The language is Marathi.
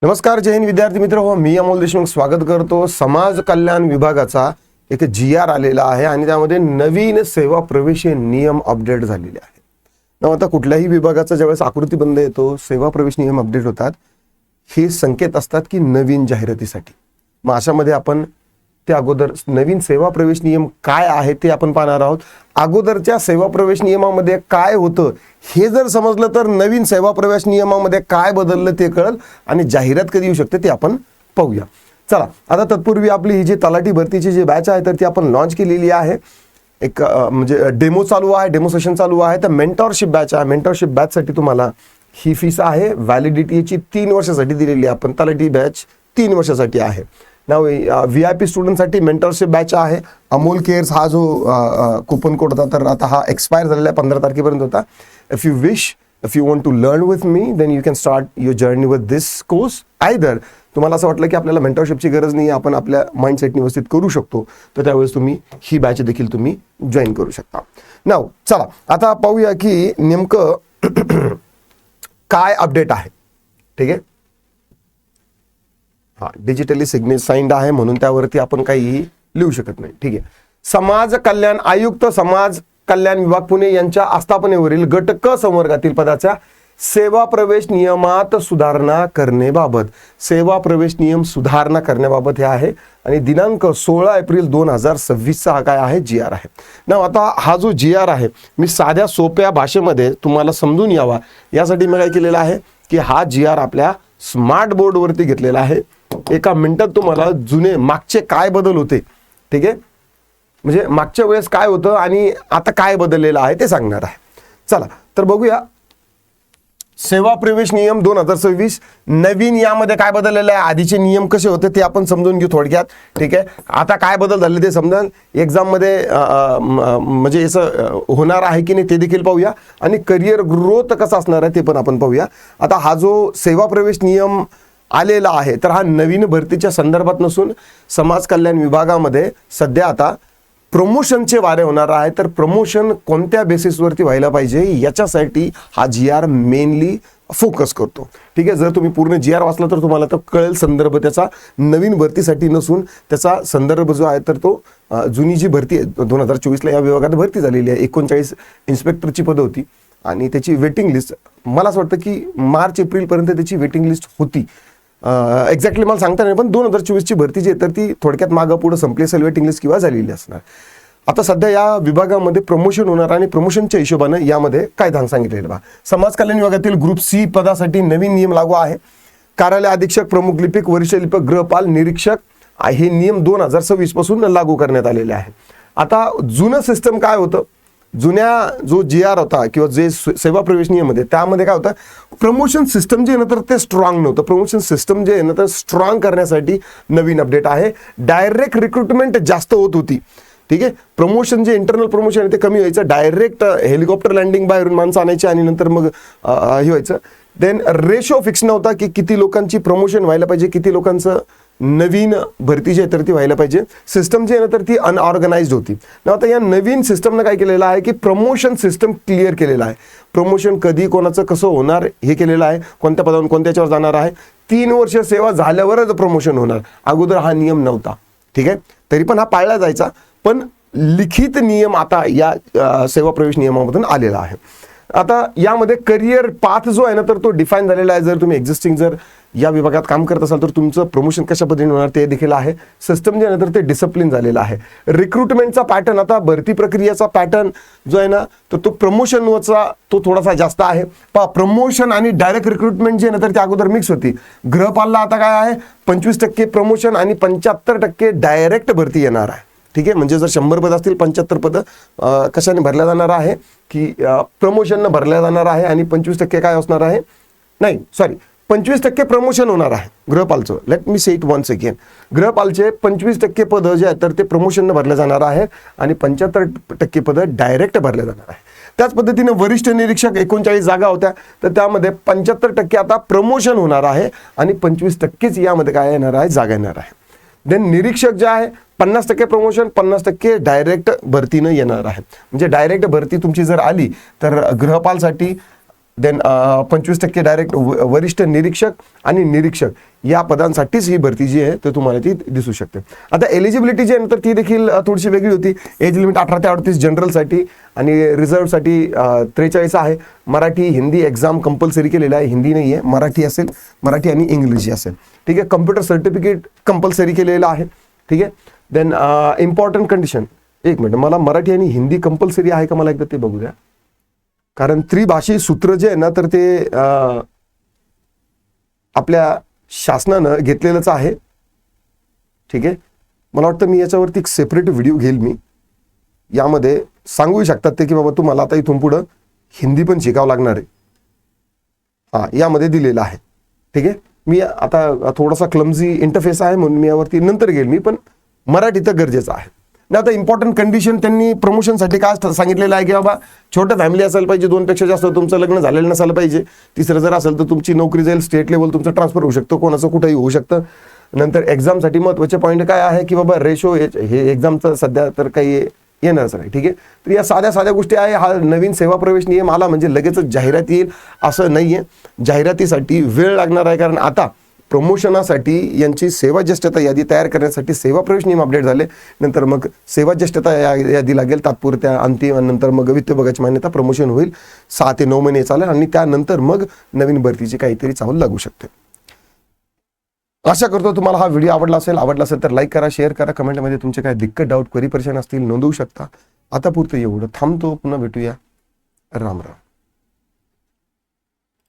नमस्कार, जय हिंद विद्यार्थी मित्र हो. मी अमोल देशमुख स्वागत करतो. समाज कल्याण विभागाचा एक GR आलेला आहे आणि त्यामध्ये नवीन सेवा प्रवेश नियम अपडेट झालेले आहे. आता कुठल्याही विभागाचा ज्यावेळेस आकृतीबंध येतो, सेवा प्रवेश नियम अपडेट होतात, हे संकेत असतात की नवीन जाहिरातीसाठी. मग अशामध्ये आपण त्या अगोदर नवीन सेवा प्रवेश नियम काय आहे ते आपण पाहणार आहोत. अगोदरच्या सेवा प्रवेश नियमामध्ये काय होतं हे जर समजलं तर नवीन सेवा प्रवेश नियमामध्ये काय बदललं ते कळेल आणि जाहिरात कधी येऊ शकते ते आपण पाहूया. चला, आता तत्पूर्वी आपली ही जी तलाठी भरतीची जी बॅच आहे तर ती आपण लॉन्च केलेली आहे. एक म्हणजे डेमो चालू आहे, डेमो सेशन चालू आहे. तर मेंटॉरशिप बॅच आहे. मेंटॉरशिप बॅचसाठी तुम्हाला ही फीस आहे. व्हॅलिडिटीची 3 वर्षासाठी दिलेली आहे. आपण तलाठी बॅच 3 वर्षासाठी आहे. नाव VIP स्टुडंटसाठी मेंटरशिप बॅच आहे. अमोल केअर्स हा जो कुपन कोड होता तर आता हा एक्सपायर झालेला आहे, 15 तारखेपर्यंत होता. If you want to learn with me then you can start your journey with this course. Either तुम्हाला असं वाटलं की आपल्याला मेंटरशिपची गरज नाही, आपण आपल्या माइंडसेट व्यवस्थित करू शकतो, तर त्यावेळेस तुम्ही ही बॅच देखील तुम्ही जॉईन करू शकता. नाव चला आता पाहूया की नेमकं काय अपडेट आहे. ठीक आहे, डिजिटली साइंड आहे म्हणून त्यावरती आपण काहीही लिहू शकत नाही. ठीक आहे. समाज कल्याण आयुक्त, समाज कल्याण विभाग पुणे यांच्या आस्थापनेवरील गट क संवर्गातील पदाच्या सेवा प्रवेश नियमात सुधारणा करण्याबाबत, सेवा प्रवेश नियम सुधारणा करण्याबाबत हे आहे आणि दिनांक 16 एप्रिल 2026 हा काय आहे GR आहे. ना आता हा जो GR आहे मी साध्या सोप्या भाषेमध्ये तुम्हाला समजून यावा यासाठी मी काय केलेलं आहे की हा GR आपल्या स्मार्ट बोर्डवरती घेतलेला आहे. एका मिनिटात तुम्हाला जुने मागचे काय बदल होते, ठीक आहे, म्हणजे मागच्या वेळेस काय होतं आणि आता काय बदललेलं आहे ते सांगणार आहे. चला तर बघूया. सेवा प्रवेश नियम 2026 नवीन यामध्ये काय बदललेलं आहे, आधीचे नियम कसे होते ते आपण समजून घेऊ थोडक्यात. ठीक आहे, आता काय बदल झाले ते समजा एक्झाममध्ये म्हणजे असं होणार आहे की नाही ते देखील पाहूया आणि करिअर ग्रोथ कसा असणार आहे ते पण आपण पाहूया. आता हा जो सेवा प्रवेश नियम आलेला आहे तर हा नवीन भरतीच्या संदर्भात नसून समाज कल्याण विभागामध्ये सध्या आता प्रमोशनचे वारे होणार आहे. तर प्रमोशन कोणत्या बेसिसवरती व्हायला पाहिजे याच्यासाठी हा GR मेनली फोकस करतो. ठीक आहे, जर तुम्ही पूर्ण GR वाचला तर तुम्हाला तर कळेल संदर्भ त्याचा नवीन भरतीसाठी नसून त्याचा संदर्भ जो आहे तर तो जुनी जी भरती आहे 2024ला या विभागात भरती झालेली आहे. 39 इन्स्पेक्टरची पदं होती आणि त्याची वेटिंग लिस्ट मला असं वाटतं की मार्च एप्रिलपर्यंत त्याची वेटिंग लिस्ट होती. एक्झॅक्टली मला सांगता नाही, पण 2024ची भरती जी आहे तर ती थोडक्यात मागं पुढं संपली असेल वेटिंग लिस्ट किंवा झालेली असणार. आता सध्या या विभागामध्ये प्रमोशन होणार आणि प्रमोशनच्या हिशोबानं यामध्ये काय सांगितलेलं बा. समाज कल्याण विभागातील ग्रुप C पदासाठी नवीन नियम लागू आहे. कार्यालय अधीक्षक, प्रमुख लिपिक, वरिष्ठ लिपिक, गृहपाल, निरीक्षक हे नियम 2026 पासून लागू करण्यात आलेले आहे. आता जुनं सिस्टम काय होतं, जुन्या जो GR होता किंवा जे सेवा प्रवेश नियम होते त्यामध्ये काय होतं, प्रमोशन सिस्टम जे आहे ना तर ते स्ट्रॉंग नव्हतं. प्रमोशन सिस्टम जे आहे ना तर स्ट्रॉंग करण्यासाठी नवीन अपडेट आहे. डायरेक्ट रिक्रुटमेंट जास्त होत होती. ठीक आहे, प्रमोशन जे इंटरनल प्रमोशन आहे ते कमी व्हायचं. डायरेक्ट हेलिकॉप्टर लँडिंग बाहेरून माणसं आणायची आणि नंतर मग हे व्हायचं. देन रेशो फिक्स नव्हता की किती लोकांची प्रमोशन व्हायला पाहिजे, किती लोकांचं नवीन भरती जी आहे तर ती व्हायला पाहिजे. सिस्टम जी आहे ना तर ती अनऑर्गनाइज्ड होती. आता या नवीन सिस्टमनं काय केलेलं आहे की प्रमोशन सिस्टम क्लिअर केलेलं आहे. प्रमोशन कधी कोणाचं कसं होणार हे केलेलं आहे, कोणत्या पदावरून कोणत्याच्यावर जाणार आहे. 3 वर्ष सेवा झाल्यावरच प्रमोशन होणार. अगोदर हा नियम नव्हता. ठीक आहे, तरी पण हा पाळला जायचा, पण लिखित नियम आता या सेवा प्रवेश नियमामधून आलेला आहे. आता यामध्ये करिअर पाथ जो आहे ना तर तो डिफाईन झालेला आहे. जर तुम्ही एक्झिस्टिंग जर या विभागात काम करत असाल तर तुमचं प्रमोशन कशा पद्धतीने होणार ते देखील आहे. सिस्टम जे आहे ना तर ते डिसिप्लिन झालेलं आहे. रिक्रुटमेंटचा पॅटर्न, आता भरती प्रक्रियेचा पॅटर्न जो आहे ना तर तो प्रमोशनवरचा तो थोडासा जास्त आहे. प्रमोशन आणि डायरेक्ट रिक्रुटमेंट जे आहे ना तर त्या अगोदर मिक्स होती. गृहपालला आता काय आहे 25% प्रमोशन आणि 75% डायरेक्ट भरती येणार आहे. ठीक आहे, म्हणजे जर 100 पद असतील 75 पदं कशाने भरल्या जाणार आहे की प्रमोशननं भरल्या जाणार आहे आणि 25% काय असणार आहे, नाही सॉरी 25% प्रमोशन होणार आहे गृहपालचं. Let me say it once again. गृहपालचे 25% पदं जे आहेत तर ते प्रमोशननं भरले जाणार आहे आणि 75% पदं डायरेक्ट भरले जाणार आहे. त्याच पद्धतीने वरिष्ठ निरीक्षक 39 जागा होत्या तर त्यामध्ये 75% आता प्रमोशन होणार आहे आणि 25%च यामध्ये काय येणार आहे, जागा येणार आहे. देन निरीक्षक जे आहे 50% प्रमोशन, 50% डायरेक्ट भरतीनं येणार आहे. म्हणजे डायरेक्ट भरती तुमची जर आली तर गृहपालसाठी देन 25% डायरेक्ट वरिष्ठ निरीक्षक आणि निरीक्षक या पदांसाठीच ही भरती जी आहे ते तुम्हाला ती दिसू शकते. आता एलिजिबिलिटी जी आहे तर ती देखील थोडीशी वेगळी होती. एज लिमिट 18 ते 38 जनरलसाठी आणि रिझर्वसाठी 43 आहे. मराठी हिंदी एक्झाम कंपल्सरी केलेला आहे, हिंदी नाही आहे, मराठी असेल, मराठी आणि इंग्लिश असेल. ठीक आहे. कम्प्युटर सर्टिफिकेट कंपल्सरी केलेलं आहे. ठीक आहे. देन इम्पॉर्टंट कंडिशन, एक मिनिट, मला मराठी आणि हिंदी कंपल्सरी आहे का मला एकदा ते बघू द्या. कारण त्रिभाषी सूत्र जे आहे ना तर ते आपल्या शासनानं घेतलेलंच आहे. ठीक आहे. मला वाटतं मी याच्यावरती एक सेपरेट व्हिडिओ घेईल. मी यामध्ये सांगू शकतात ते की बाबा तुम्हाला आता इथून पुढं हिंदी पण शिकावं लागणार आहे. यामध्ये दिलेलं आहे. ठीक आहे. मी आता थोडासा क्लमझी इंटरफेस आहे म्हणून मी यावरती नंतर घेईल मी, पण मराठी तर गरजेचं आहे. आता इम्पॉर्टंट कंडिशन त्यांनी प्रमोशनसाठी काय सांगितलेलं आहे की बाबा छोटं फॅमिली असायला पाहिजे, 2 पेक्षा जास्त तुमचं लग्न झालेलं नसायला पाहिजे. तिसरं जर असेल तर तुमची नोकरी जाईल, स्टेट लेवल तुमचं ट्रान्सफर होऊ शकतं, कोणाचं कुठेही होऊ शकतं. नंतर एक्झामसाठी महत्त्वाचे पॉईंट काय आहे की बाबा रेशो, हे एक्झामचं सध्या तर काही येणारच नाही. ठीक आहे. तर या साध्या गोष्टी आहे. हा नवीन सेवा प्रवेश नियम आला म्हणजे लगेचच जाहिरात येईल असं नाही आहे. जाहिरातीसाठी वेळ लागणार आहे, कारण आता प्रमोशनासाठी यांची सेवा ज्येष्ठता यादी तयार करण्यासाठी सेवा प्रवेश नियम अपडेट झाले. नंतर मग सेवा ज्येष्ठता यादी लागेल तात्पुरत्या, अंतिम, नंतर मग वित्त विभागाची मान्यता, प्रमोशन होईल, 6 ते 9 महिने चालेल आणि त्यानंतर मग नवीन भरतीची काहीतरी चाहूल लागू शकते. आशा करतो तुम्हाला हा व्हिडिओ आवडला असेल तर लाईक करा, शेअर करा, कमेंटमध्ये तुमचे काय दिक्कत, डाऊट, क्वेरी, परेशान असतील नोंदवू शकता. आता पुरतं एवढं थांबतो, पुन्हा भेटूया. राम राम.